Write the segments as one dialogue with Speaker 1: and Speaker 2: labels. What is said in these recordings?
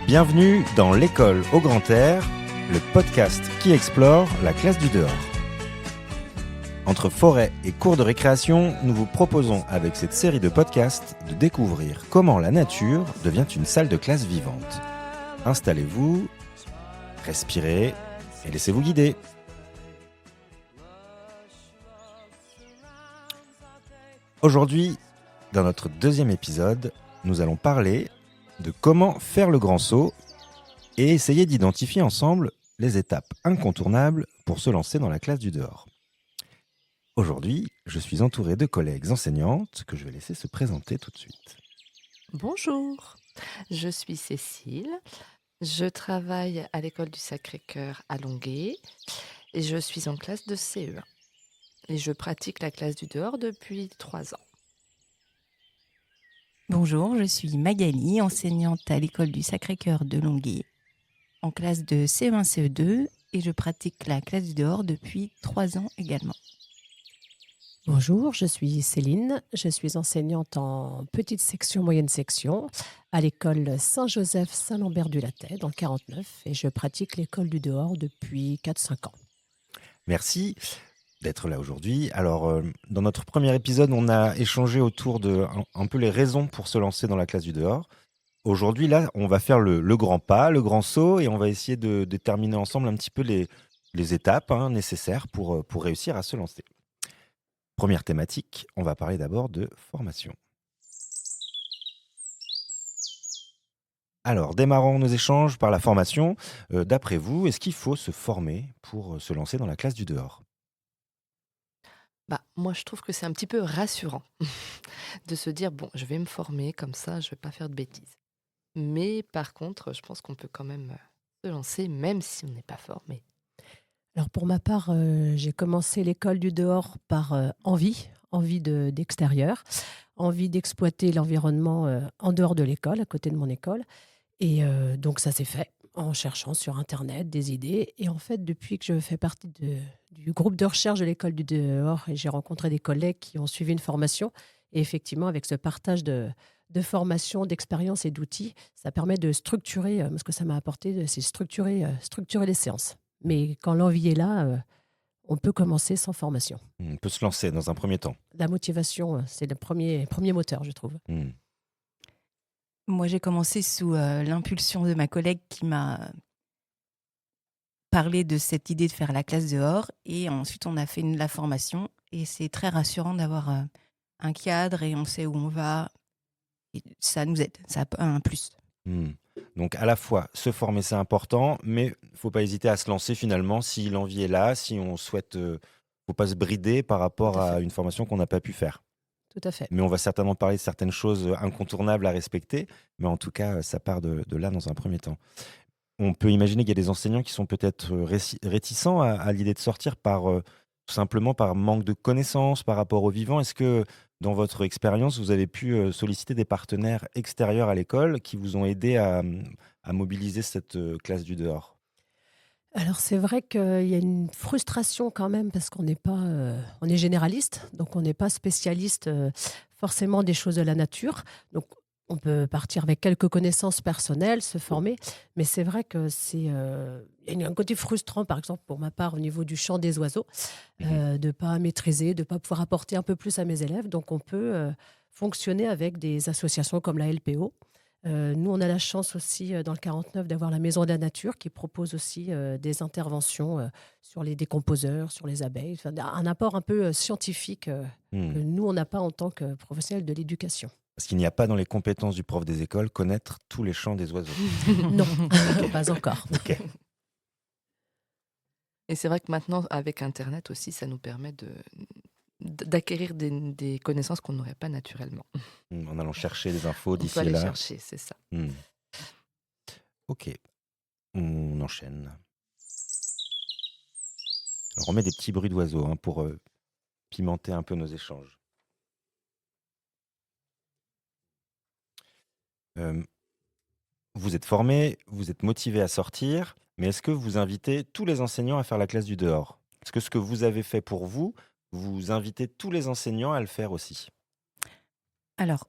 Speaker 1: Bienvenue dans l'école au grand air, le podcast qui explore la classe du dehors. Entre forêt et cours de récréation, nous vous proposons avec cette série de podcasts de découvrir comment la nature devient une salle de classe vivante. Installez-vous, respirez et laissez-vous guider. Aujourd'hui, dans notre deuxième épisode, nous allons parler de comment faire le grand saut et essayer d'identifier ensemble les étapes incontournables pour se lancer dans la classe du dehors. Aujourd'hui, je suis entouré de collègues enseignantes que je vais laisser se présenter tout de suite.
Speaker 2: Bonjour, je suis Cécile, je travaille à l'école du Sacré-Cœur à Longué et je suis en classe de CE1 et je pratique la classe du dehors depuis 3 ans.
Speaker 3: Bonjour, je suis Magali, enseignante à l'école du Sacré-Cœur de Longué, en classe de CE1, CE2 et je pratique la classe du dehors depuis 3 ans également.
Speaker 4: Bonjour, je suis Céline, je suis enseignante en petite section, moyenne section à l'école Saint-Joseph Saint-Lambert-du-Lattais dans le 49 et je pratique l'école du dehors depuis 4-5 ans.
Speaker 1: Merci d'être là aujourd'hui. Alors, dans notre premier épisode, on a échangé autour de un peu les raisons pour se lancer dans la classe du dehors. Aujourd'hui, là, on va faire le grand pas, le grand saut, et on va essayer de déterminer ensemble un petit peu les étapes nécessaires pour réussir à se lancer. Première thématique, on va parler d'abord de formation. Alors, démarrons nos échanges par la formation. D'après vous, est-ce qu'il faut se former pour se lancer dans la classe du dehors ?
Speaker 2: Moi je trouve que c'est un petit peu rassurant de se dire bon, je vais me former comme ça, je vais pas faire de bêtises. Mais par contre, je pense qu'on peut quand même se lancer même si on n'est pas formé.
Speaker 4: Alors pour ma part, j'ai commencé l'école du dehors par envie d'extérieur, envie d'exploiter l'environnement en dehors de l'école, à côté de mon école. Et donc ça s'est fait en cherchant sur internet des idées et en fait depuis que je fais partie du groupe de recherche de l'école du dehors et j'ai rencontré des collègues qui ont suivi une formation et effectivement avec ce partage de formation, d'expérience et d'outils, ça permet de structurer, ce que ça m'a apporté, c'est structurer les séances. Mais quand l'envie est là, on peut commencer sans formation.
Speaker 1: On peut se lancer dans un premier temps.
Speaker 4: La motivation, c'est le premier moteur, je trouve.
Speaker 3: Moi, j'ai commencé sous l'impulsion de ma collègue qui m'a parlé de cette idée de faire la classe dehors et ensuite on a fait la formation et c'est très rassurant d'avoir un cadre et on sait où on va et ça nous aide, ça a un plus.
Speaker 1: Donc à la fois, se former, c'est important, mais il ne faut pas hésiter à se lancer finalement si l'envie est là, si on souhaite... Il ne faut pas se brider par rapport
Speaker 4: Tout à
Speaker 1: à
Speaker 4: fait.
Speaker 1: une formation qu'on n'a pas pu faire.
Speaker 4: Tout à fait.
Speaker 1: Mais on va certainement parler de certaines choses incontournables à respecter, mais en tout cas, ça part de là dans un premier temps. On peut imaginer qu'il y a des enseignants qui sont peut-être réticents à l'idée de sortir tout simplement par manque de connaissances par rapport au vivant. Est-ce que dans votre expérience, vous avez pu solliciter des partenaires extérieurs à l'école qui vous ont aidé à mobiliser cette classe du dehors ?
Speaker 4: Alors c'est vrai qu'il y a une frustration quand même parce qu'on n'est pas, on est généraliste, donc on n'est pas spécialiste forcément des choses de la nature. Donc on peut partir avec quelques connaissances personnelles, se former, mais c'est vrai que il y a un côté frustrant, par exemple pour ma part au niveau du chant des oiseaux, de ne pas maîtriser, de ne pas pouvoir apporter un peu plus à mes élèves. Donc on peut fonctionner avec des associations comme la LPO. Nous, on a la chance aussi, dans le 49, d'avoir la Maison de la Nature qui propose aussi des interventions sur les décomposeurs, sur les abeilles, enfin, un apport un peu scientifique que nous, on n'a pas en tant que professionnels de l'éducation.
Speaker 1: Parce qu'il n'y a pas dans les compétences du prof des écoles connaître tous les chants des oiseaux.
Speaker 4: Non, pas encore.
Speaker 1: Ok.
Speaker 2: Et c'est vrai que maintenant avec internet aussi ça nous permet d'acquérir des connaissances qu'on n'aurait pas naturellement.
Speaker 1: En allant chercher des infos
Speaker 2: On
Speaker 1: d'ici
Speaker 2: peut
Speaker 1: et
Speaker 2: aller
Speaker 1: là.
Speaker 2: chercher, c'est ça.
Speaker 1: Ok, on enchaîne. Alors on met des petits bruits d'oiseaux pour pimenter un peu nos échanges. Vous êtes formé, vous êtes motivé à sortir, mais est-ce que vous invitez tous les enseignants à faire la classe du dehors ? Est-ce que ce que vous avez fait pour vous, vous invitez tous les enseignants à le faire aussi ?
Speaker 3: Alors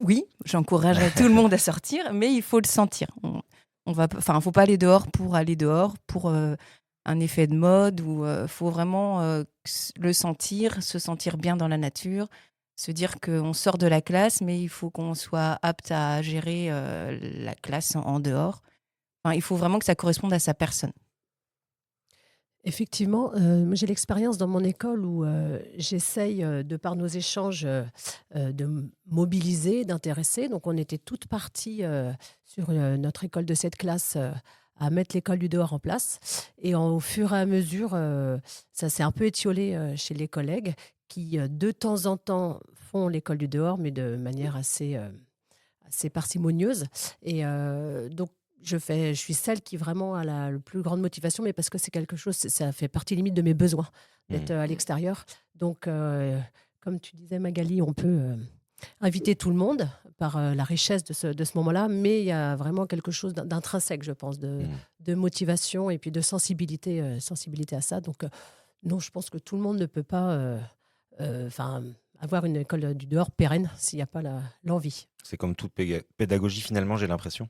Speaker 3: Oui, j'encouragerais tout le monde à sortir, mais il faut le sentir. Faut pas aller dehors, pour un effet de mode, ou faut vraiment le sentir, se sentir bien dans la nature, se dire qu'on sort de la classe, mais il faut qu'on soit apte à gérer la classe en dehors. Enfin, il faut vraiment que ça corresponde à sa personne.
Speaker 4: Effectivement, moi j'ai l'expérience dans mon école où j'essaye, de par nos échanges, de mobiliser, d'intéresser. Donc on était toutes parties sur notre école de cette classe à mettre l'école du dehors en place. Et au fur et à mesure, ça s'est un peu étiolé chez les collègues qui, de temps en temps, font l'école du dehors, mais de manière assez parcimonieuse. Et donc, je suis celle qui vraiment a la plus grande motivation, mais parce que c'est quelque chose, ça fait partie limite de mes besoins d'être à l'extérieur. Donc, comme tu disais, Magali, on peut inviter tout le monde par la richesse de ce moment-là, mais il y a vraiment quelque chose d'intrinsèque, je pense, de motivation et puis de sensibilité à ça. Donc, non, je pense que tout le monde ne peut pas avoir une école du dehors pérenne s'il n'y a pas l'envie.
Speaker 1: C'est comme toute pédagogie finalement, j'ai l'impression.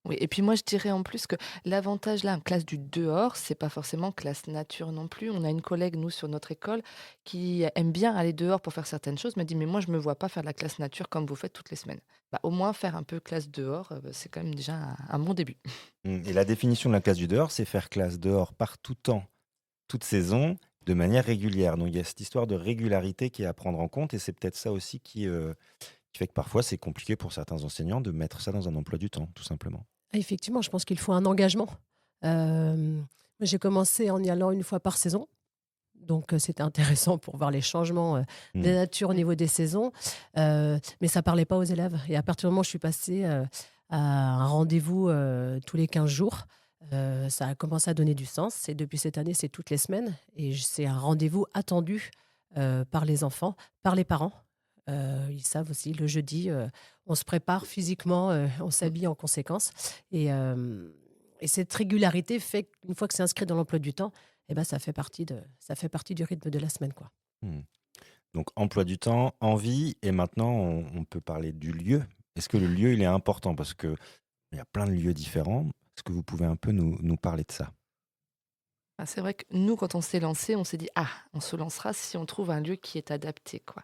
Speaker 2: Oui, et puis moi je dirais en plus que l'avantage là, en classe du dehors, c'est pas forcément classe nature non plus. On a une collègue, nous, sur notre école, qui aime bien aller dehors pour faire certaines choses, m'a dit, mais moi je me vois pas faire de la classe nature comme vous faites toutes les semaines. Bah, au moins faire un peu classe dehors, c'est quand même déjà un bon début.
Speaker 1: Et la définition de la classe du dehors, c'est faire classe dehors par tout temps, toute saison, de manière régulière. Donc il y a cette histoire de régularité qui est à prendre en compte, et c'est peut-être ça aussi qui fait que parfois c'est compliqué pour certains enseignants de mettre ça dans un emploi du temps, tout simplement.
Speaker 4: Ah, effectivement, je pense qu'il faut un engagement. Moi, j'ai commencé en y allant une fois par saison. Donc, c'était intéressant pour voir les changements de la
Speaker 1: Mm.
Speaker 4: nature au niveau des saisons. Mais ça ne parlait pas aux élèves. Et à partir du moment où je suis passée à un rendez-vous tous les 15 jours, ça a commencé à donner du sens. Et depuis cette année, c'est toutes les semaines. Et c'est un rendez-vous attendu par les enfants, par les parents. Ils savent aussi, le jeudi, on se prépare physiquement, on s'habille en conséquence. Et cette régularité fait qu'une fois que c'est inscrit dans l'emploi du temps, eh ben, ça fait partie du rythme de la semaine, quoi.
Speaker 1: Mm. Donc emploi du temps, envie, et maintenant on peut parler du lieu. Est-ce que le lieu il est important? Parce qu'il y a plein de lieux différents. Est-ce que vous pouvez un peu nous parler de ça?
Speaker 2: Ah, c'est vrai que nous, quand on s'est lancé, on s'est dit, ah, on se lancera si on trouve un lieu qui est adapté, quoi.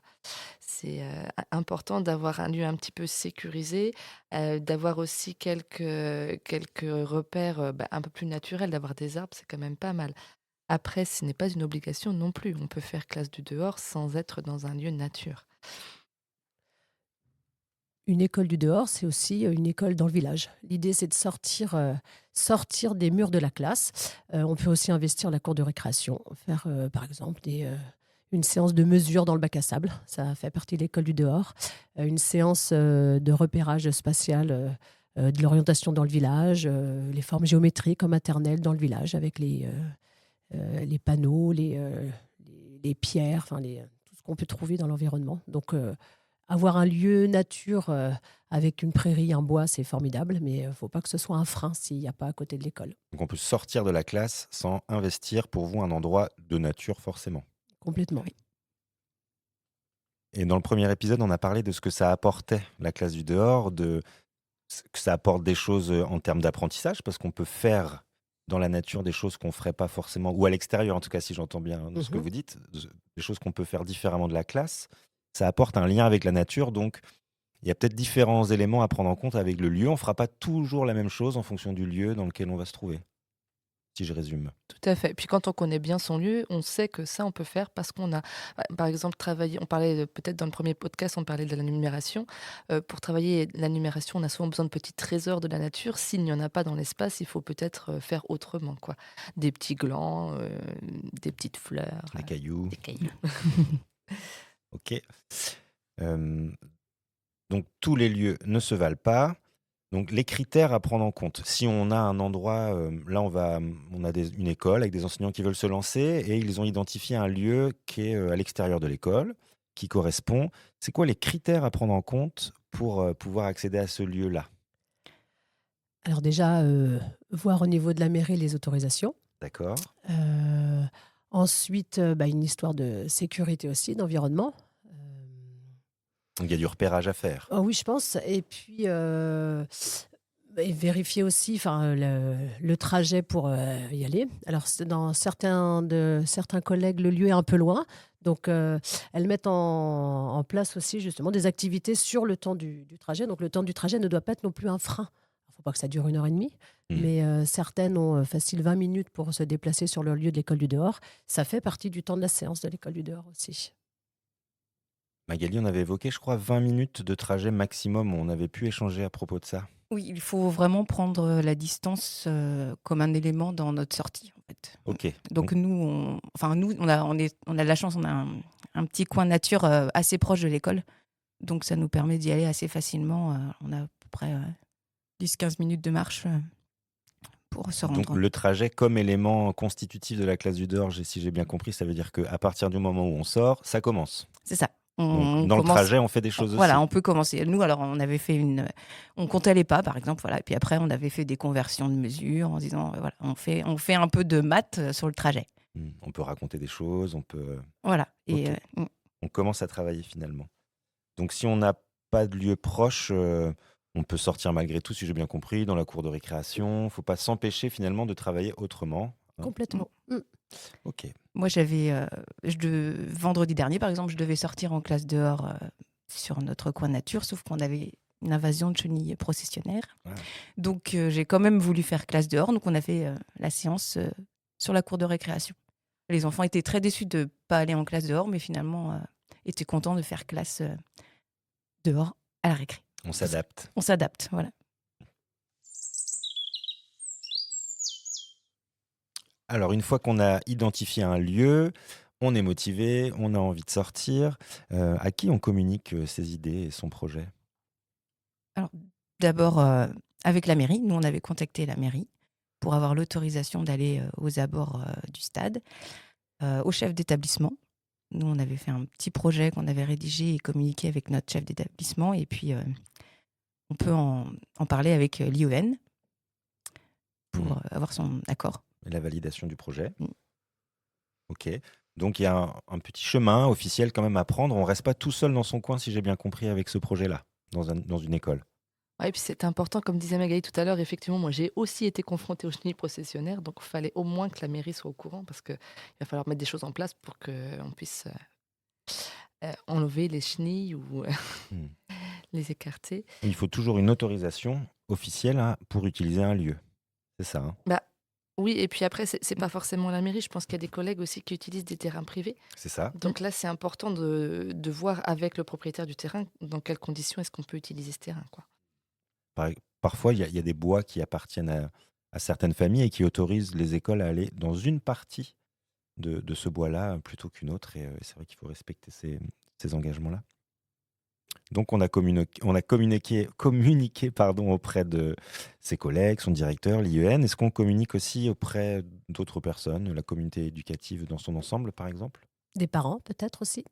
Speaker 2: C'est important d'avoir un lieu un petit peu sécurisé, d'avoir aussi quelques repères un peu plus naturels, d'avoir des arbres, c'est quand même pas mal. Après, ce n'est pas une obligation non plus. On peut faire classe du dehors sans être dans un lieu nature.
Speaker 4: Une école du dehors, c'est aussi une école dans le village. L'idée, c'est de sortir des murs de la classe. On peut aussi investir la cour de récréation, faire par exemple une séance de mesure dans le bac à sable. Ça fait partie de l'école du dehors. Une séance de repérage spatial, de l'orientation dans le village, les formes géométriques en maternelle dans le village avec les panneaux, les pierres, tout ce qu'on peut trouver dans l'environnement. Donc, avoir un lieu nature avec une prairie, un bois, c'est formidable, mais il ne faut pas que ce soit un frein s'il n'y a pas à côté de l'école.
Speaker 1: Donc on peut sortir de la classe sans investir pour vous un endroit de nature forcément.
Speaker 4: Complètement.
Speaker 3: Oui.
Speaker 1: Et dans le premier épisode, on a parlé de ce que ça apportait, la classe du dehors, que ça apporte des choses en termes d'apprentissage, parce qu'on peut faire dans la nature des choses qu'on ne ferait pas forcément, ou à l'extérieur en tout cas, si j'entends bien ce que vous dites, des choses qu'on peut faire différemment de la classe. Ça apporte un lien avec la nature, donc il y a peut-être différents éléments à prendre en compte avec le lieu. On ne fera pas toujours la même chose en fonction du lieu dans lequel on va se trouver, si je résume.
Speaker 2: Tout à fait. Puis quand on connaît bien son lieu, on sait que ça, on peut faire parce qu'on a, par exemple, travaillé. On parlait peut-être dans le premier podcast, on parlait de la numération. Pour travailler la numération, on a souvent besoin de petits trésors de la nature. S'il n'y en a pas dans l'espace, il faut peut-être faire autrement, quoi. Des petits glands, des petites fleurs,
Speaker 1: Les cailloux.
Speaker 2: des cailloux.
Speaker 1: Ok. Donc tous les lieux ne se valent pas. Donc les critères à prendre en compte. Si on a un endroit, là on a une école avec des enseignants qui veulent se lancer et ils ont identifié un lieu qui est à l'extérieur de l'école, qui correspond. C'est quoi les critères à prendre en compte pour pouvoir accéder à ce lieu-là?
Speaker 4: Alors déjà, voir au niveau de la mairie les autorisations.
Speaker 1: D'accord.
Speaker 4: Ensuite, une histoire de sécurité aussi, d'environnement.
Speaker 1: Donc il y a du repérage à faire.
Speaker 4: Oui, je pense. Et puis, et vérifier aussi enfin, le trajet pour y aller. Alors, dans certains collègues, le lieu est un peu loin. Donc, elles mettent en place aussi justement des activités sur le temps du trajet. Donc, le temps du trajet ne doit pas être non plus un frein. Il ne faut pas que ça dure 1 heure et demie. Mais certaines ont facile 20 minutes pour se déplacer sur leur lieu de l'école du dehors. Ça fait partie du temps de la séance de l'école du dehors aussi.
Speaker 1: Magali, on avait évoqué, je crois, 20 minutes de trajet maximum. On avait pu échanger à propos de ça.
Speaker 3: Oui, il faut vraiment prendre la distance comme un élément dans notre sortie, en fait.
Speaker 1: Ok.
Speaker 3: Donc nous, on a de la chance, on a un petit coin nature assez proche de l'école. Donc ça nous permet d'y aller assez facilement. On a à peu près 10-15 minutes de marche pour se
Speaker 1: Donc
Speaker 3: rendre.
Speaker 1: le trajet comme élément constitutif de la classe du dehors, si j'ai bien compris, ça veut dire qu'à partir du moment où on sort, ça commence.
Speaker 3: C'est ça.
Speaker 1: Donc, dans le trajet, on fait des choses aussi.
Speaker 3: Voilà, on peut commencer. Nous, alors, on avait fait on comptait les pas, par exemple, voilà. Et puis après, on avait fait des conversions de mesures en disant, voilà, on fait un peu de maths sur le trajet.
Speaker 1: On peut raconter des choses, on peut.
Speaker 3: Voilà. Et
Speaker 1: Ok. On commence à travailler finalement. Donc si on n'a pas de lieu proche, on peut sortir malgré tout, si j'ai bien compris, dans la cour de récréation. Il ne faut pas s'empêcher finalement de travailler autrement.
Speaker 4: Complètement.
Speaker 1: Ok.
Speaker 3: moi, vendredi dernier, par exemple, je devais sortir en classe dehors sur notre coin nature, sauf qu'on avait une invasion de chenilles processionnaires.
Speaker 1: Ouais.
Speaker 3: Donc, j'ai quand même voulu faire classe dehors. Donc, on a fait la séance sur la cour de récréation. Les enfants étaient très déçus de ne pas aller en classe dehors, mais finalement, étaient contents de faire classe dehors à la récré.
Speaker 1: On s'adapte.
Speaker 3: On s'adapte, voilà.
Speaker 1: Alors, une fois qu'on a identifié un lieu, on est motivé, on a envie de sortir. À qui on communique ses idées et son projet?
Speaker 3: Alors, d'abord, avec la mairie. Nous, on avait contacté la mairie pour avoir l'autorisation d'aller aux abords du stade, au chef d'établissement. Nous, on avait fait un petit projet qu'on avait rédigé et communiqué avec notre chef d'établissement. Et puis, on peut en parler avec l'IEN pour avoir son accord.
Speaker 1: Et la validation du projet.
Speaker 3: Mm.
Speaker 1: Ok. Donc, il y a un petit chemin officiel quand même à prendre. On ne reste pas tout seul dans son coin, si j'ai bien compris, avec ce projet-là, dans une école.
Speaker 2: Ouais, et puis c'est important, comme disait Magali tout à l'heure, effectivement, moi j'ai aussi été confrontée aux chenilles processionnaires, donc il fallait au moins que la mairie soit au courant, parce qu'il va falloir mettre des choses en place pour qu'on puisse enlever les chenilles ou les écarter.
Speaker 1: Il faut toujours une autorisation officielle pour utiliser un lieu. C'est ça.
Speaker 2: Bah, oui, et puis après, c'est pas forcément la mairie, je pense qu'il y a des collègues aussi qui utilisent des terrains privés.
Speaker 1: C'est ça.
Speaker 2: Donc là, c'est important de voir avec le propriétaire du terrain dans quelles conditions est-ce qu'on peut utiliser ce terrain, quoi.
Speaker 1: Parfois, il y a des bois qui appartiennent à certaines familles et qui autorisent les écoles à aller dans une partie de ce bois-là plutôt qu'une autre. Et c'est vrai qu'il faut respecter ces engagements-là. Donc, on a communiqué auprès de ses collègues, son directeur, l'IEN. Est-ce qu'on communique aussi auprès d'autres personnes, la communauté éducative dans son ensemble, par exemple?
Speaker 4: Des parents, peut-être aussi,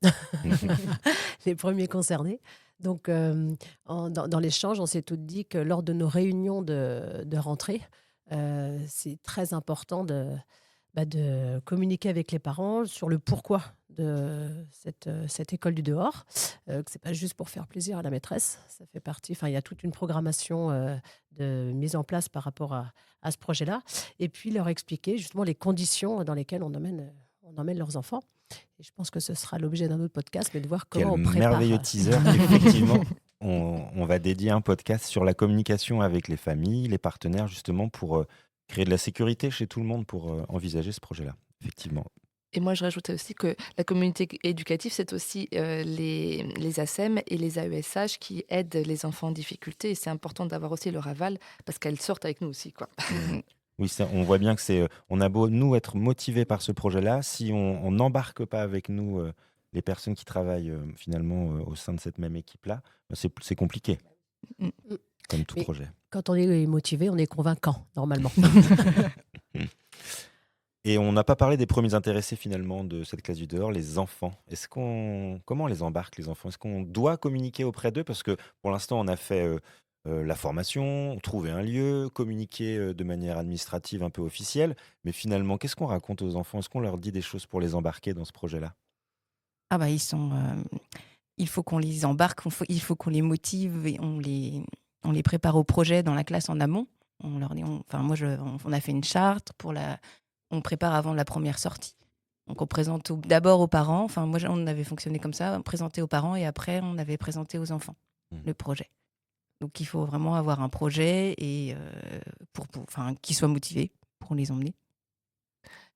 Speaker 4: les premiers concernés. Donc, dans l'échange, on s'est toutes dit que lors de nos réunions de rentrée, c'est très important de communiquer avec les parents sur le pourquoi de cette école du dehors, que c'est pas juste pour faire plaisir à la maîtresse. Ça fait partie. Enfin, il y a toute une programmation de mise en place par rapport à ce projet-là, et puis leur expliquer justement les conditions dans lesquelles on emmène leurs enfants. Et je pense que ce sera l'objet d'un autre podcast, mais de voir comment on
Speaker 1: Quel
Speaker 4: prépare.
Speaker 1: merveilleux teaser, effectivement. On va dédier un podcast sur la communication avec les familles, les partenaires, justement, pour créer de la sécurité chez tout le monde pour envisager ce projet-là, effectivement.
Speaker 2: Et moi, je rajoutais aussi que la communauté éducative, c'est aussi les ASEM et les AESH qui aident les enfants en difficulté. Et c'est important d'avoir aussi leur aval parce qu'elles sortent avec nous aussi, quoi.
Speaker 1: Oui, on voit bien que on a beau, nous, être motivés par ce projet-là, si on n'embarque pas avec nous les personnes qui travaillent finalement au sein de cette même équipe-là, c'est compliqué, comme tout
Speaker 4: Mais
Speaker 1: projet.
Speaker 4: quand on est motivé, on est convaincant, normalement.
Speaker 1: Et on n'a pas parlé des premiers intéressés finalement de cette classe du dehors, les enfants. Comment on les embarque, les enfants? Est-ce qu'on doit communiquer auprès d'eux? Parce que pour l'instant, on a fait la formation, trouver un lieu, communiquer de manière administrative un peu officielle. Mais finalement, qu'est-ce qu'on raconte aux enfants? Est-ce qu'on leur dit des choses pour les embarquer dans ce projet-là?
Speaker 3: Ah bah ils sont il faut qu'on les embarque, il faut qu'on les motive et on les prépare au projet dans la classe en amont. On leur dit, on a fait une charte on prépare avant la première sortie. Donc on présente d'abord aux parents. Enfin moi on avait fonctionné comme ça, on présentait aux parents et après on avait présenté aux enfants le projet. Donc il faut vraiment avoir un projet et qu'ils soient motivés pour les emmener.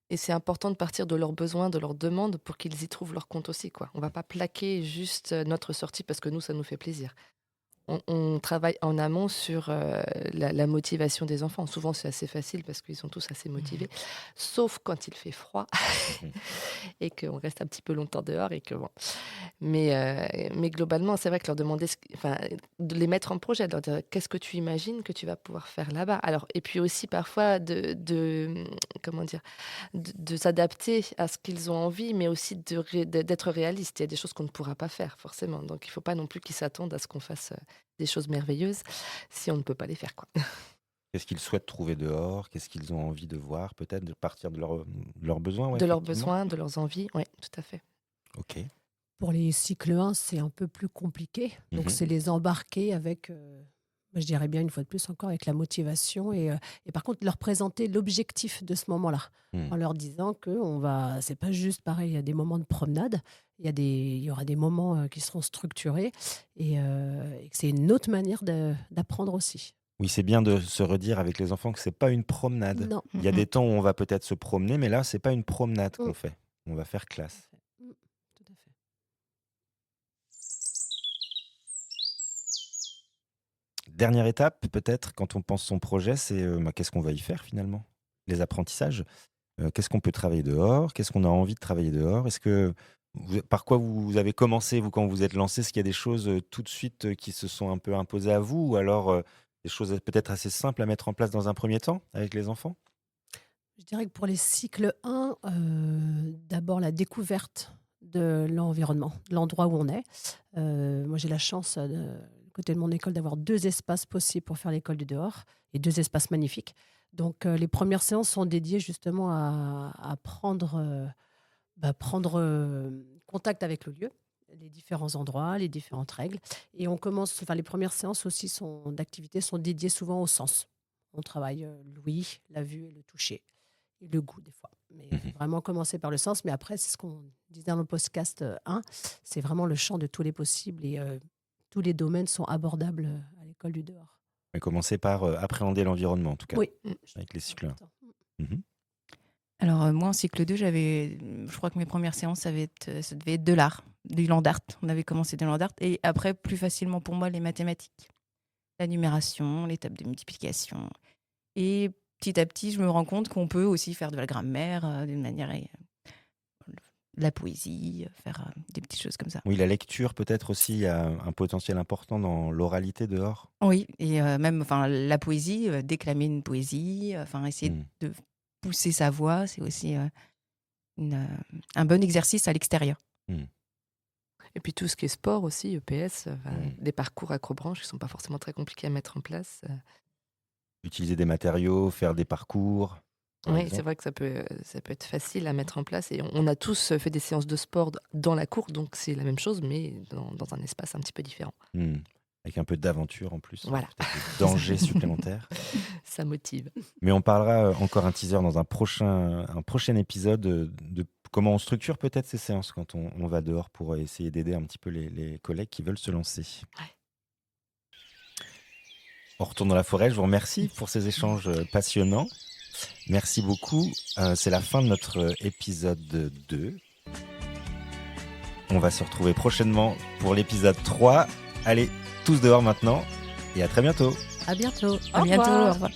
Speaker 2: Et c'est important de partir de leurs besoins, de leurs demandes pour qu'ils y trouvent leur compte aussi, quoi. On va pas plaquer juste notre sortie parce que nous, ça nous fait plaisir. On travaille en amont sur la motivation des enfants. Souvent, c'est assez facile parce qu'ils sont tous assez motivés, sauf quand il fait froid et qu'on reste un petit peu longtemps dehors. Mais globalement, c'est vrai que leur demander, de les mettre en projet, de leur dire qu'est-ce que tu imagines que tu vas pouvoir faire là-bas. Alors, et puis aussi parfois comment dire, de s'adapter à ce qu'ils ont envie, mais aussi d'être réaliste. Il y a des choses qu'on ne pourra pas faire forcément. Donc, il ne faut pas non plus qu'ils s'attendent à ce qu'on fasse des choses merveilleuses si on ne peut pas les faire, quoi.
Speaker 1: Qu'est-ce qu'ils souhaitent trouver dehors? Qu'est-ce qu'ils ont envie de voir? Peut-être de partir de leurs besoins, ouais,
Speaker 2: De leurs
Speaker 1: effectivement.
Speaker 2: besoins, de leurs envies, oui, tout à fait.
Speaker 1: Ok.
Speaker 4: Pour les cycles 1, c'est un peu plus compliqué. Donc, c'est les embarquer avec, moi, je dirais bien une fois de plus encore, avec la motivation et par contre, leur présenter l'objectif de ce moment-là en leur disant que c'est pas juste pareil, il y a des moments de promenade, il y aura des moments qui seront structurés et que c'est une autre manière d'apprendre aussi.
Speaker 1: Oui, c'est bien de se redire avec les enfants que c'est pas une promenade.
Speaker 4: Non.
Speaker 1: Il y a des temps où on va peut-être se promener, mais là, c'est pas une promenade qu'on fait. On va faire classe.
Speaker 4: Tout à fait.
Speaker 1: Dernière étape, peut-être, quand on pense son projet, c'est qu'est-ce qu'on va y faire finalement? Les apprentissages. Qu'est-ce qu'on peut travailler dehors? Qu'est-ce qu'on a envie de travailler dehors? Est-ce que par quoi vous avez commencé, vous, quand vous êtes lancé? Est-ce qu'il y a des choses tout de suite qui se sont un peu imposées à vous? Ou alors des choses peut-être assez simples à mettre en place dans un premier temps avec les enfants?
Speaker 4: Je dirais que pour les cycles 1, d'abord la découverte de l'environnement, de l'endroit où on est. Moi, j'ai la chance, côté de mon école, d'avoir 2 espaces possibles pour faire l'école du dehors et 2 espaces magnifiques. Donc, les premières séances sont dédiées justement à prendre contact avec le lieu, les différents endroits, les différentes règles. Et les premières séances aussi d'activités sont dédiées souvent au sens. On travaille l'ouïe, la vue et le toucher. Et le goût des fois. Mais vraiment commencer par le sens. Mais après, c'est ce qu'on disait dans le podcast 1, c'est vraiment le champ de tous les possibles et tous les domaines sont abordables à l'école du dehors.
Speaker 1: Mais commencer par appréhender l'environnement, en tout cas,
Speaker 4: Oui.
Speaker 1: avec les cycles 1.
Speaker 3: Alors moi en cycle 2, je crois que mes premières séances, ça devait être de l'art, du land art. On avait commencé du land art et après plus facilement pour moi les mathématiques, la numération, les tables de multiplication. Et petit à petit, je me rends compte qu'on peut aussi faire de la grammaire d'une manière, de la poésie, faire des petites choses comme ça.
Speaker 1: Oui, la lecture peut-être aussi, il y a un potentiel important dans l'oralité dehors.
Speaker 3: Oui, et même la poésie, déclamer une poésie, essayer de pousser sa voix, c'est aussi un bon exercice à l'extérieur.
Speaker 2: Et puis tout ce qui est sport aussi, EPS, des parcours acrobranches qui ne sont pas forcément très compliqués à mettre en place.
Speaker 1: Utiliser des matériaux, faire des parcours.
Speaker 2: Oui, c'est vrai que ça peut être facile à mettre en place. Et on a tous fait des séances de sport dans la cour, donc c'est la même chose, mais dans un espace un petit peu différent.
Speaker 1: Avec un peu d'aventure en plus.
Speaker 2: Voilà.
Speaker 1: Peut-être de danger supplémentaire.
Speaker 2: Ça motive.
Speaker 1: Mais on parlera encore un teaser dans un prochain épisode de comment on structure peut-être ces séances quand on va dehors pour essayer d'aider un petit peu les collègues qui veulent se lancer.
Speaker 2: Ouais.
Speaker 1: On retourne dans la forêt. Je vous remercie pour ces échanges passionnants. Merci beaucoup. C'est la fin de notre épisode 2. On va se retrouver prochainement pour l'épisode 3. Allez, tous dehors maintenant et à très bientôt.
Speaker 4: À bientôt.
Speaker 3: À bientôt. Au revoir.